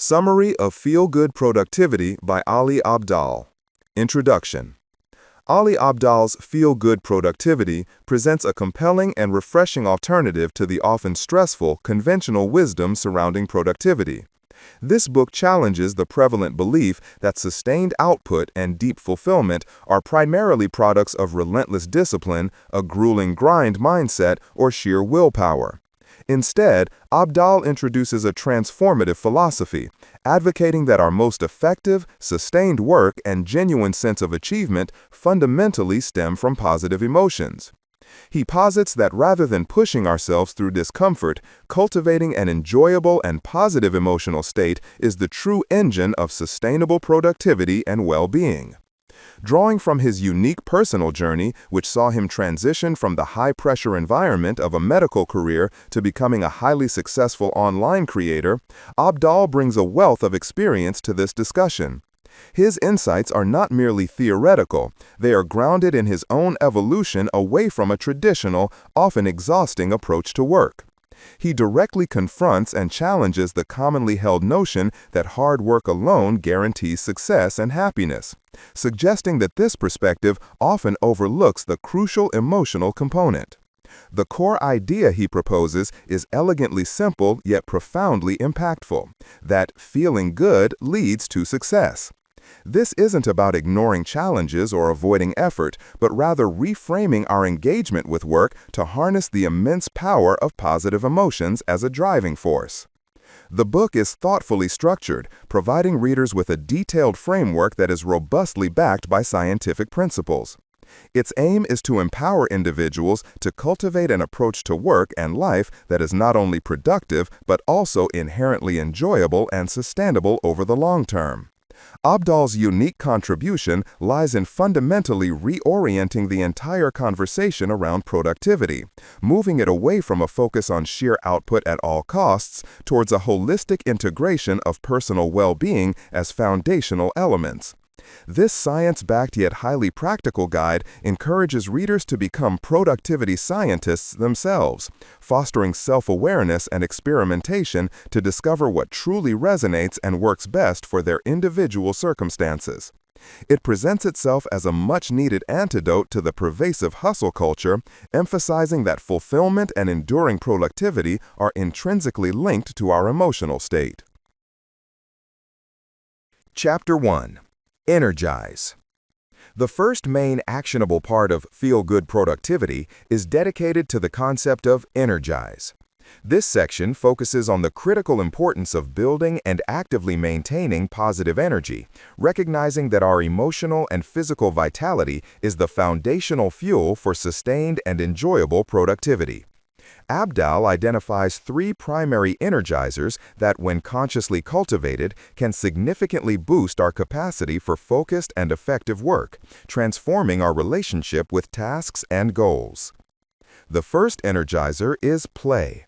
Summary of Feel-Good Productivity by Ali Abdaal. Introduction. Ali Abdaal's Feel-Good Productivity presents a compelling and refreshing alternative to the often stressful, conventional wisdom surrounding productivity. This book challenges the prevalent belief that sustained output and deep fulfillment are primarily products of relentless discipline, a grueling grind mindset, or sheer willpower. Instead, Abdaal introduces a transformative philosophy, advocating that our most effective, sustained work and genuine sense of achievement fundamentally stem from positive emotions. He posits that rather than pushing ourselves through discomfort, cultivating an enjoyable and positive emotional state is the true engine of sustainable productivity and well-being. Drawing from his unique personal journey, which saw him transition from the high-pressure environment of a medical career to becoming a highly successful online creator, Abdaal brings a wealth of experience to this discussion. His insights are not merely theoretical, they are grounded in his own evolution away from a traditional, often exhausting approach to work. He directly confronts and challenges the commonly held notion that hard work alone guarantees success and happiness, suggesting that this perspective often overlooks the crucial emotional component. The core idea he proposes is elegantly simple yet profoundly impactful, that feeling good leads to success. This isn't about ignoring challenges or avoiding effort, but rather reframing our engagement with work to harness the immense power of positive emotions as a driving force. The book is thoughtfully structured, providing readers with a detailed framework that is robustly backed by scientific principles. Its aim is to empower individuals to cultivate an approach to work and life that is not only productive but also inherently enjoyable and sustainable over the long term. Abdaal's unique contribution lies in fundamentally reorienting the entire conversation around productivity, moving it away from a focus on sheer output at all costs towards a holistic integration of personal well-being as foundational elements. This science-backed yet highly practical guide encourages readers to become productivity scientists themselves, fostering self-awareness and experimentation to discover what truly resonates and works best for their individual circumstances. It presents itself as a much-needed antidote to the pervasive hustle culture, emphasizing that fulfillment and enduring productivity are intrinsically linked to our emotional state. Chapter 1. Energize. The first main actionable part of feel-good productivity is dedicated to the concept of energize. This section focuses on the critical importance of building and actively maintaining positive energy, recognizing that our emotional and physical vitality is the foundational fuel for sustained and enjoyable productivity. Abdaal identifies three primary energizers that, when consciously cultivated, can significantly boost our capacity for focused and effective work, transforming our relationship with tasks and goals. The first energizer is play.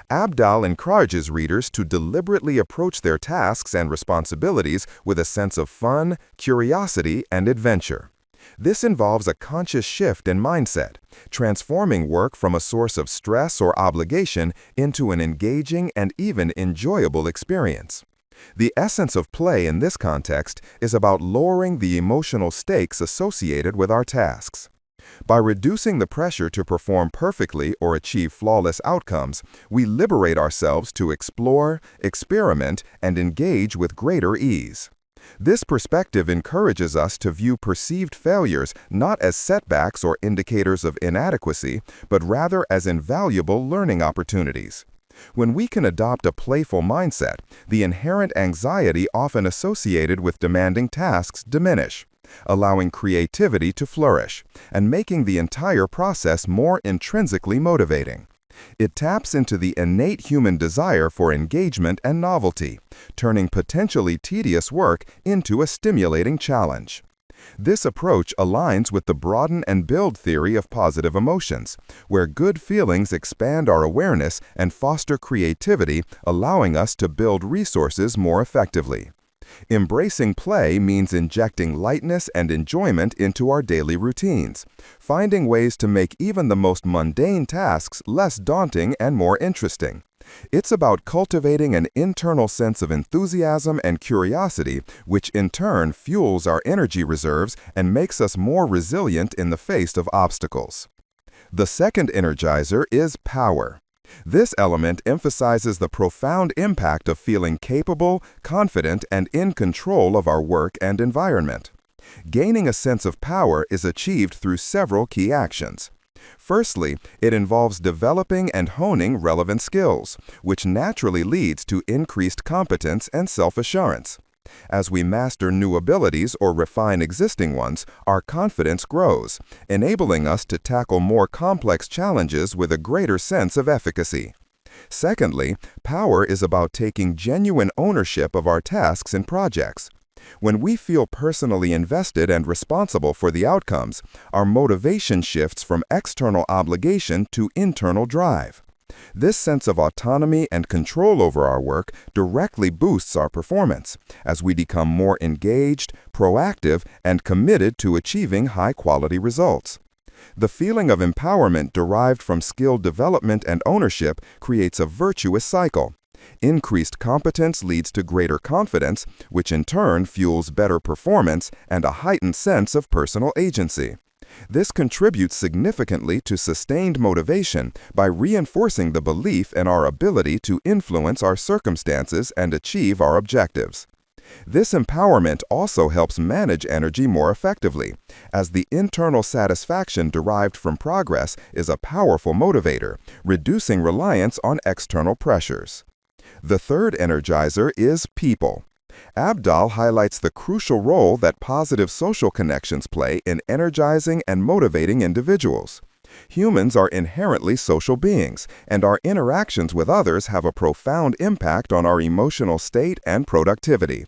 Abdaal encourages readers to deliberately approach their tasks and responsibilities with a sense of fun, curiosity, and adventure. This involves a conscious shift in mindset, transforming work from a source of stress or obligation into an engaging and even enjoyable experience. The essence of play in this context is about lowering the emotional stakes associated with our tasks. By reducing the pressure to perform perfectly or achieve flawless outcomes, we liberate ourselves to explore, experiment, and engage with greater ease. This perspective encourages us to view perceived failures not as setbacks or indicators of inadequacy, but rather as invaluable learning opportunities. When we can adopt a playful mindset, the inherent anxiety often associated with demanding tasks diminish, allowing creativity to flourish, and making the entire process more intrinsically motivating. It taps into the innate human desire for engagement and novelty, turning potentially tedious work into a stimulating challenge. This approach aligns with the broaden and build theory of positive emotions, where good feelings expand our awareness and foster creativity, allowing us to build resources more effectively. Embracing play means injecting lightness and enjoyment into our daily routines, finding ways to make even the most mundane tasks less daunting and more interesting. It's about cultivating an internal sense of enthusiasm and curiosity, which in turn fuels our energy reserves and makes us more resilient in the face of obstacles. The second energizer is power. This element emphasizes the profound impact of feeling capable, confident, and in control of our work and environment. Gaining a sense of power is achieved through several key actions. Firstly, it involves developing and honing relevant skills, which naturally leads to increased competence and self-assurance. As we master new abilities or refine existing ones, our confidence grows, enabling us to tackle more complex challenges with a greater sense of efficacy. Secondly, power is about taking genuine ownership of our tasks and projects. When we feel personally invested and responsible for the outcomes, our motivation shifts from external obligation to internal drive. This sense of autonomy and control over our work directly boosts our performance, as we become more engaged, proactive, and committed to achieving high-quality results. The feeling of empowerment derived from skill development and ownership creates a virtuous cycle. Increased competence leads to greater confidence, which in turn fuels better performance and a heightened sense of personal agency. This contributes significantly to sustained motivation by reinforcing the belief in our ability to influence our circumstances and achieve our objectives. This empowerment also helps manage energy more effectively, as the internal satisfaction derived from progress is a powerful motivator, reducing reliance on external pressures. The third energizer is people. Abdaal highlights the crucial role that positive social connections play in energizing and motivating individuals. Humans are inherently social beings, and our interactions with others have a profound impact on our emotional state and productivity.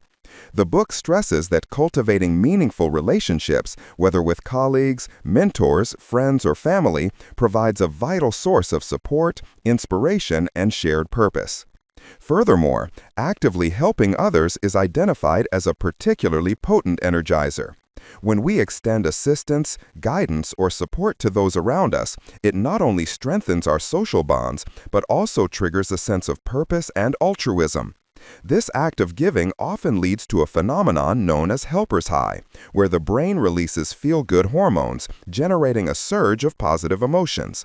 The book stresses that cultivating meaningful relationships, whether with colleagues, mentors, friends, or family, provides a vital source of support, inspiration, and shared purpose. Furthermore, actively helping others is identified as a particularly potent energizer. When we extend assistance, guidance, or support to those around us, it not only strengthens our social bonds, but also triggers a sense of purpose and altruism. This act of giving often leads to a phenomenon known as helper's high, where the brain releases feel-good hormones, generating a surge of positive emotions.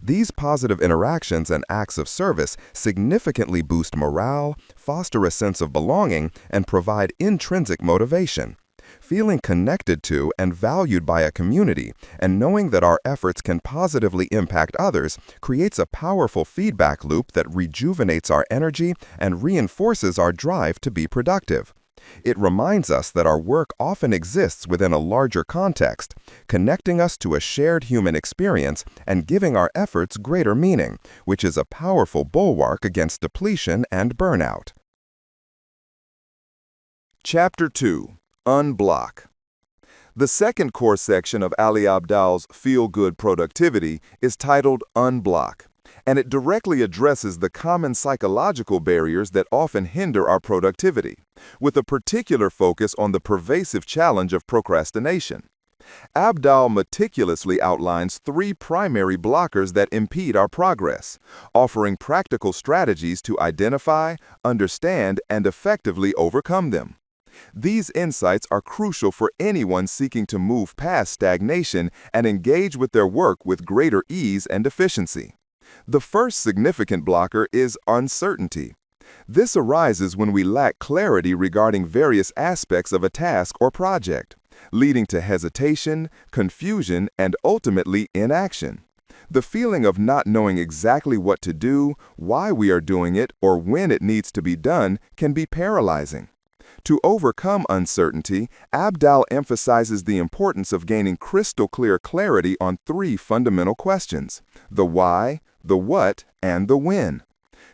These positive interactions and acts of service significantly boost morale, foster a sense of belonging, and provide intrinsic motivation. Feeling connected to and valued by a community, and knowing that our efforts can positively impact others, creates a powerful feedback loop that rejuvenates our energy and reinforces our drive to be productive. It reminds us that our work often exists within a larger context, connecting us to a shared human experience and giving our efforts greater meaning, which is a powerful bulwark against depletion and burnout. Chapter 2. Unblock. The second core section of Ali Abdaal's Feel-Good Productivity is titled Unblock, and it directly addresses the common psychological barriers that often hinder our productivity, with a particular focus on the pervasive challenge of procrastination. Abdaal meticulously outlines 3 primary blockers that impede our progress, offering practical strategies to identify, understand, and effectively overcome them. These insights are crucial for anyone seeking to move past stagnation and engage with their work with greater ease and efficiency. The first significant blocker is uncertainty. This arises when we lack clarity regarding various aspects of a task or project, leading to hesitation, confusion, and ultimately inaction. The feeling of not knowing exactly what to do, why we are doing it, or when it needs to be done can be paralyzing. To overcome uncertainty, Abdaal emphasizes the importance of gaining crystal clear clarity on 3 fundamental questions: the why, the what, and the when.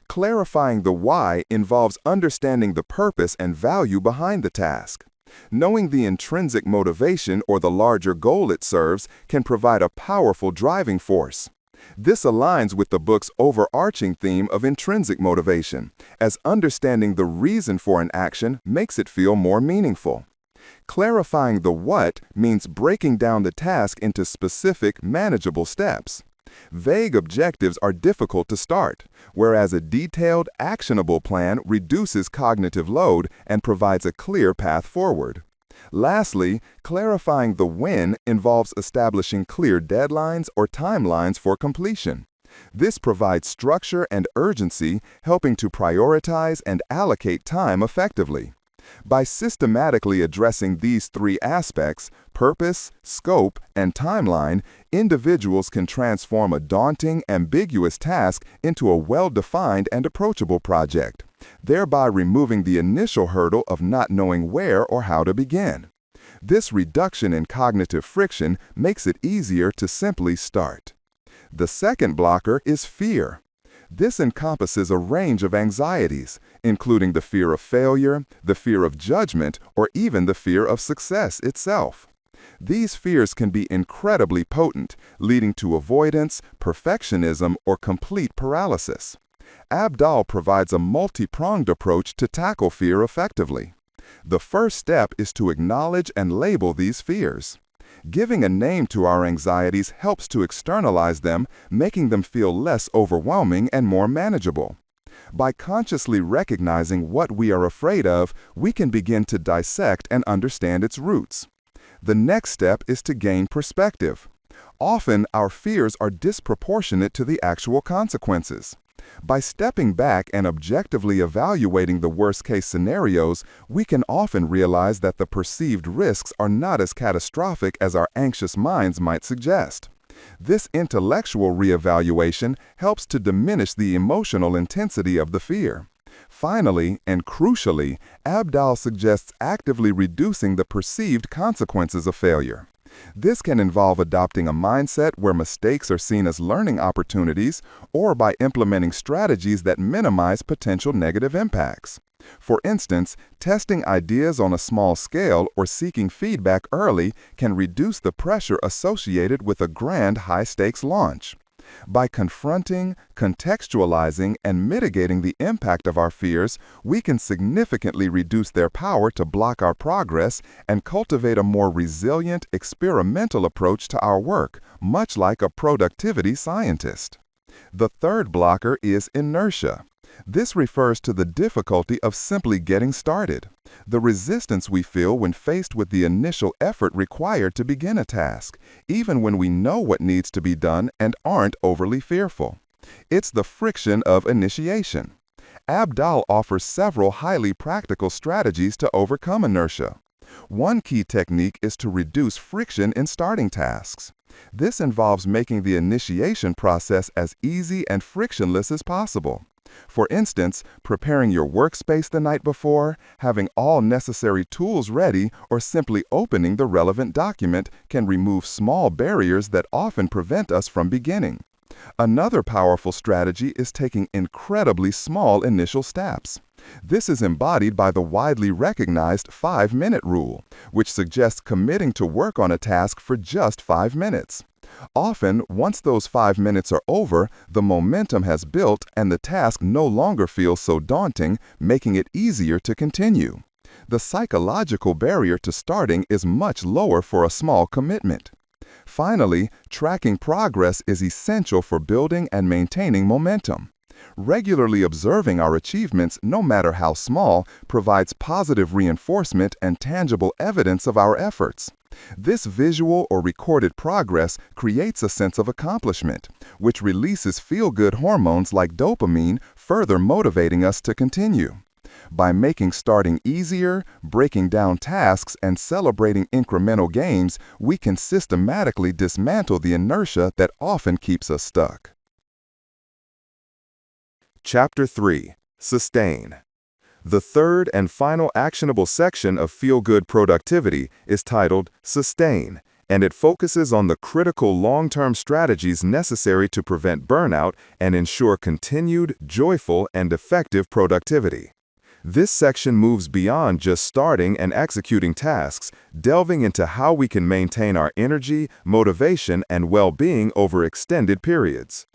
Clarifying the why involves understanding the purpose and value behind the task. Knowing the intrinsic motivation or the larger goal it serves can provide a powerful driving force. This aligns with the book's overarching theme of intrinsic motivation, as understanding the reason for an action makes it feel more meaningful. Clarifying the what means breaking down the task into specific, manageable steps. Vague objectives are difficult to start, whereas a detailed, actionable plan reduces cognitive load and provides a clear path forward. Lastly, clarifying the when involves establishing clear deadlines or timelines for completion. This provides structure and urgency, helping to prioritize and allocate time effectively. By systematically addressing these three aspects, purpose, scope, and timeline, individuals can transform a daunting, ambiguous task into a well-defined and approachable project, thereby removing the initial hurdle of not knowing where or how to begin. This reduction in cognitive friction makes it easier to simply start. The second blocker is fear. This encompasses a range of anxieties, including the fear of failure, the fear of judgment, or even the fear of success itself. These fears can be incredibly potent, leading to avoidance, perfectionism, or complete paralysis. Abdaal provides a multi-pronged approach to tackle fear effectively. The first step is to acknowledge and label these fears. Giving a name to our anxieties helps to externalize them, making them feel less overwhelming and more manageable. By consciously recognizing what we are afraid of, we can begin to dissect and understand its roots. The next step is to gain perspective. Often, our fears are disproportionate to the actual consequences. By stepping back and objectively evaluating the worst-case scenarios, we can often realize that the perceived risks are not as catastrophic as our anxious minds might suggest. This intellectual reevaluation helps to diminish the emotional intensity of the fear. Finally, and crucially, Abdaal suggests actively reducing the perceived consequences of failure. This can involve adopting a mindset where mistakes are seen as learning opportunities, or by implementing strategies that minimize potential negative impacts. For instance, testing ideas on a small scale or seeking feedback early can reduce the pressure associated with a grand high-stakes launch. By confronting, contextualizing, and mitigating the impact of our fears, we can significantly reduce their power to block our progress and cultivate a more resilient, experimental approach to our work, much like a productivity scientist. The third blocker is inertia. This refers to the difficulty of simply getting started, the resistance we feel when faced with the initial effort required to begin a task, even when we know what needs to be done and aren't overly fearful. It's the friction of initiation. Abdaal offers several highly practical strategies to overcome inertia. One key technique is to reduce friction in starting tasks. This involves making the initiation process as easy and frictionless as possible. For instance, preparing your workspace the night before, having all necessary tools ready, or simply opening the relevant document can remove small barriers that often prevent us from beginning. Another powerful strategy is taking incredibly small initial steps. This is embodied by the widely recognized 5-minute rule, which suggests committing to work on a task for just 5 minutes. Often, once those 5 minutes are over, the momentum has built and the task no longer feels so daunting, making it easier to continue. The psychological barrier to starting is much lower for a small commitment. Finally, tracking progress is essential for building and maintaining momentum. Regularly observing our achievements, no matter how small, provides positive reinforcement and tangible evidence of our efforts. This visual or recorded progress creates a sense of accomplishment, which releases feel-good hormones like dopamine, further motivating us to continue. By making starting easier, breaking down tasks, and celebrating incremental gains, we can systematically dismantle the inertia that often keeps us stuck. Chapter 3. Sustain. The third and final actionable section of Feel-Good Productivity is titled Sustain, and it focuses on the critical long-term strategies necessary to prevent burnout and ensure continued, joyful, and effective productivity. This section moves beyond just starting and executing tasks, delving into how we can maintain our energy, motivation, and well-being over extended periods.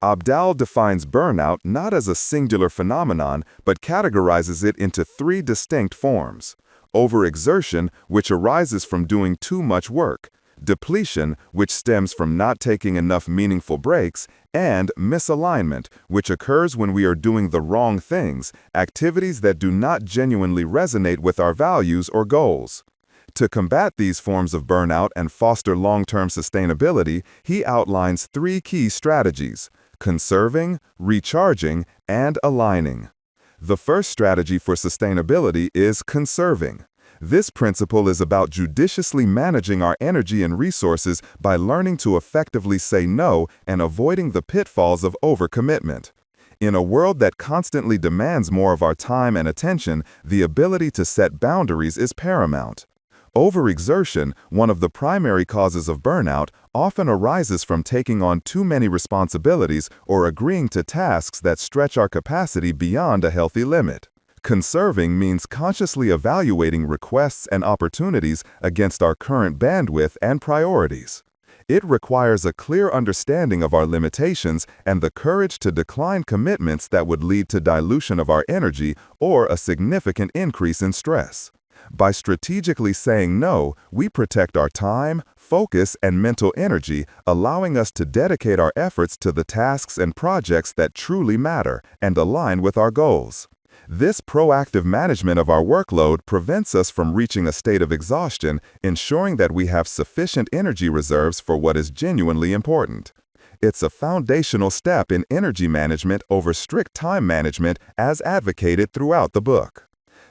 Abdaal defines burnout not as a singular phenomenon, but categorizes it into three distinct forms: overexertion, which arises from doing too much work; depletion, which stems from not taking enough meaningful breaks; and misalignment, which occurs when we are doing the wrong things, activities that do not genuinely resonate with our values or goals. To combat these forms of burnout and foster long-term sustainability, he outlines three key strategies: conserving, recharging, and aligning. The first strategy for sustainability is conserving. This principle is about judiciously managing our energy and resources by learning to effectively say no and avoiding the pitfalls of overcommitment. In a world that constantly demands more of our time and attention, the ability to set boundaries is paramount. Overexertion, one of the primary causes of burnout, often arises from taking on too many responsibilities or agreeing to tasks that stretch our capacity beyond a healthy limit. Conserving means consciously evaluating requests and opportunities against our current bandwidth and priorities. It requires a clear understanding of our limitations and the courage to decline commitments that would lead to dilution of our energy or a significant increase in stress. By strategically saying no, we protect our time, focus, and mental energy, allowing us to dedicate our efforts to the tasks and projects that truly matter and align with our goals. This proactive management of our workload prevents us from reaching a state of exhaustion, ensuring that we have sufficient energy reserves for what is genuinely important. It's a foundational step in energy management over strict time management as advocated throughout the book.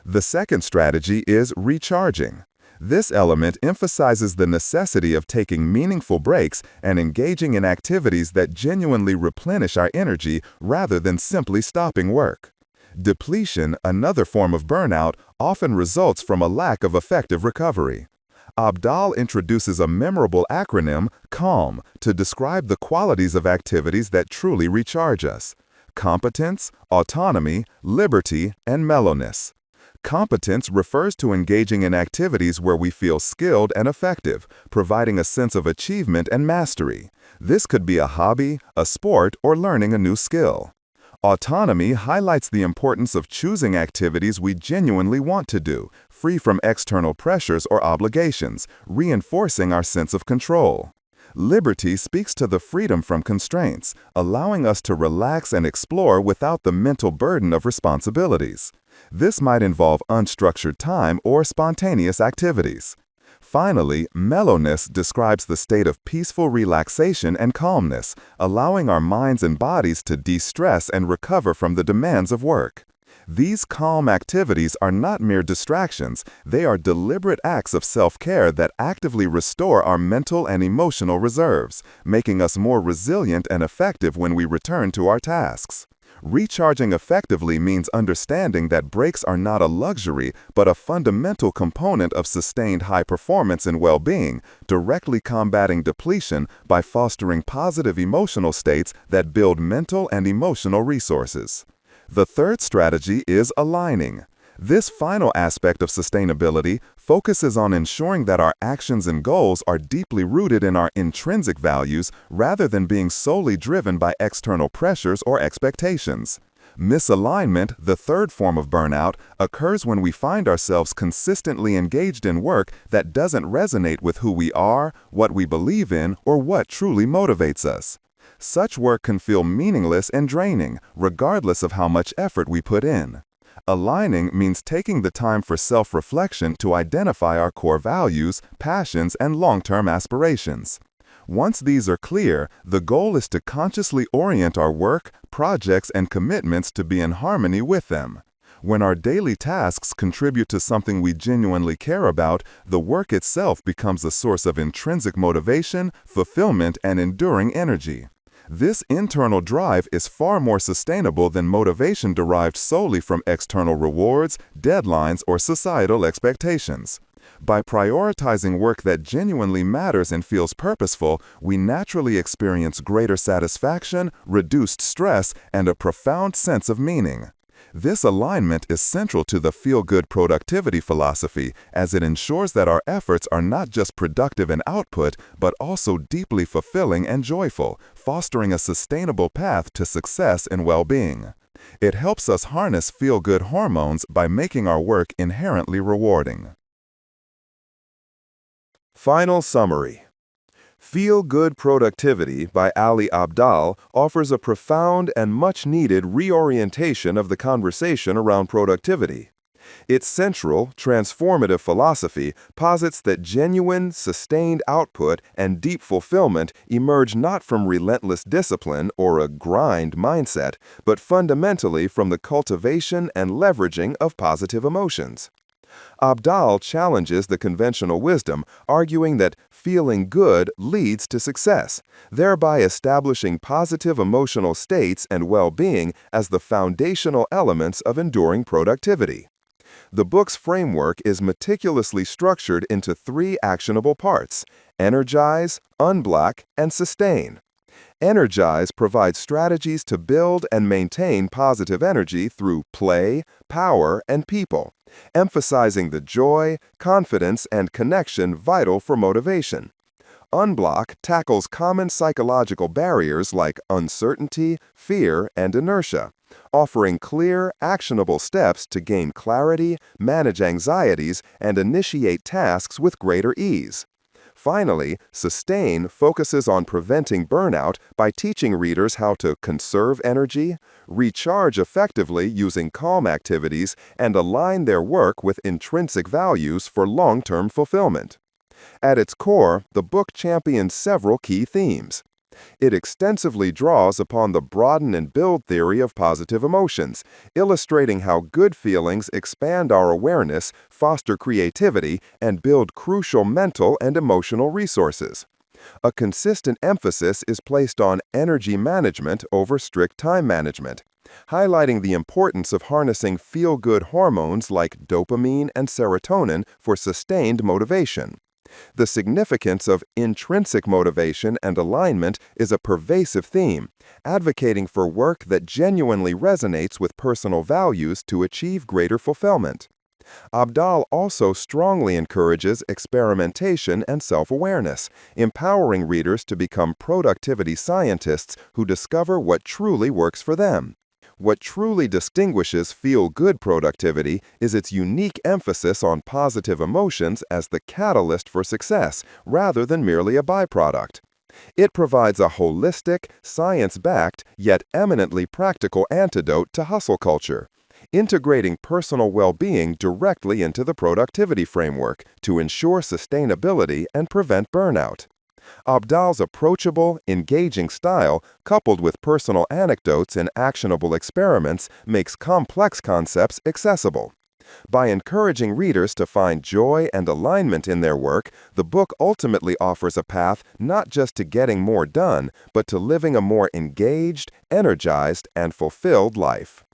The second strategy is recharging. This element emphasizes the necessity of taking meaningful breaks and engaging in activities that genuinely replenish our energy rather than simply stopping work. Depletion, another form of burnout, often results from a lack of effective recovery. Abdaal introduces a memorable acronym, CALM, to describe the qualities of activities that truly recharge us: competence, autonomy, liberty, and mellowness. Competence refers to engaging in activities where we feel skilled and effective, providing a sense of achievement and mastery. This could be a hobby, a sport, or learning a new skill. Autonomy highlights the importance of choosing activities we genuinely want to do, free from external pressures or obligations, reinforcing our sense of control. Liberty speaks to the freedom from constraints, allowing us to relax and explore without the mental burden of responsibilities. This might involve unstructured time or spontaneous activities. Finally, mellowness describes the state of peaceful relaxation and calmness, allowing our minds and bodies to de-stress and recover from the demands of work. These calm activities are not mere distractions, they are deliberate acts of self-care that actively restore our mental and emotional reserves, making us more resilient and effective when we return to our tasks. Recharging effectively means understanding that breaks are not a luxury, but a fundamental component of sustained high performance and well-being, directly combating depletion by fostering positive emotional states that build mental and emotional resources. The third strategy is aligning. This final aspect of sustainability focuses on ensuring that our actions and goals are deeply rooted in our intrinsic values rather than being solely driven by external pressures or expectations. Misalignment, the third form of burnout, occurs when we find ourselves consistently engaged in work that doesn't resonate with who we are, what we believe in, or what truly motivates us. Such work can feel meaningless and draining, regardless of how much effort we put in. Aligning means taking the time for self-reflection to identify our core values, passions, and long-term aspirations. Once these are clear, the goal is to consciously orient our work, projects, and commitments to be in harmony with them. When our daily tasks contribute to something we genuinely care about, the work itself becomes a source of intrinsic motivation, fulfillment, and enduring energy. This internal drive is far more sustainable than motivation derived solely from external rewards, deadlines, or societal expectations. By prioritizing work that genuinely matters and feels purposeful, we naturally experience greater satisfaction, reduced stress, and a profound sense of meaning. This alignment is central to the feel-good productivity philosophy, as it ensures that our efforts are not just productive in output, but also deeply fulfilling and joyful, fostering a sustainable path to success and well-being. It helps us harness feel-good hormones by making our work inherently rewarding. Final summary. Feel Good Productivity by Ali Abdaal offers a profound and much-needed reorientation of the conversation around productivity. Its central, transformative philosophy posits that genuine, sustained output and deep fulfillment emerge not from relentless discipline or a grind mindset, but fundamentally from the cultivation and leveraging of positive emotions. Abdaal challenges the conventional wisdom, arguing that feeling good leads to success, thereby establishing positive emotional states and well-being as the foundational elements of enduring productivity. The book's framework is meticulously structured into 3 actionable parts: energize, unblock, and sustain. Energize provides strategies to build and maintain positive energy through play, power, and people, emphasizing the joy, confidence, and connection vital for motivation. Unblock tackles common psychological barriers like uncertainty, fear, and inertia, offering clear, actionable steps to gain clarity, manage anxieties, and initiate tasks with greater ease. Finally, Sustain focuses on preventing burnout by teaching readers how to conserve energy, recharge effectively using calm activities, and align their work with intrinsic values for long-term fulfillment. At its core, the book champions several key themes. It extensively draws upon the broaden and build theory of positive emotions, illustrating how good feelings expand our awareness, foster creativity, and build crucial mental and emotional resources. A consistent emphasis is placed on energy management over strict time management, highlighting the importance of harnessing feel-good hormones like dopamine and serotonin for sustained motivation. The significance of intrinsic motivation and alignment is a pervasive theme, advocating for work that genuinely resonates with personal values to achieve greater fulfillment. Abdaal also strongly encourages experimentation and self-awareness, empowering readers to become productivity scientists who discover what truly works for them. What truly distinguishes feel-good productivity is its unique emphasis on positive emotions as the catalyst for success, rather than merely a byproduct. It provides a holistic, science-backed, yet eminently practical antidote to hustle culture, integrating personal well-being directly into the productivity framework to ensure sustainability and prevent burnout. Abdaal's approachable, engaging style, coupled with personal anecdotes and actionable experiments, makes complex concepts accessible. By encouraging readers to find joy and alignment in their work, the book ultimately offers a path not just to getting more done, but to living a more engaged, energized, and fulfilled life.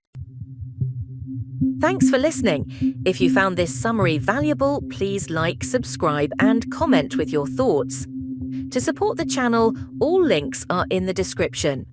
Thanks for listening. If you found this summary valuable, please like, subscribe, and comment with your thoughts. To support the channel, all links are in the description.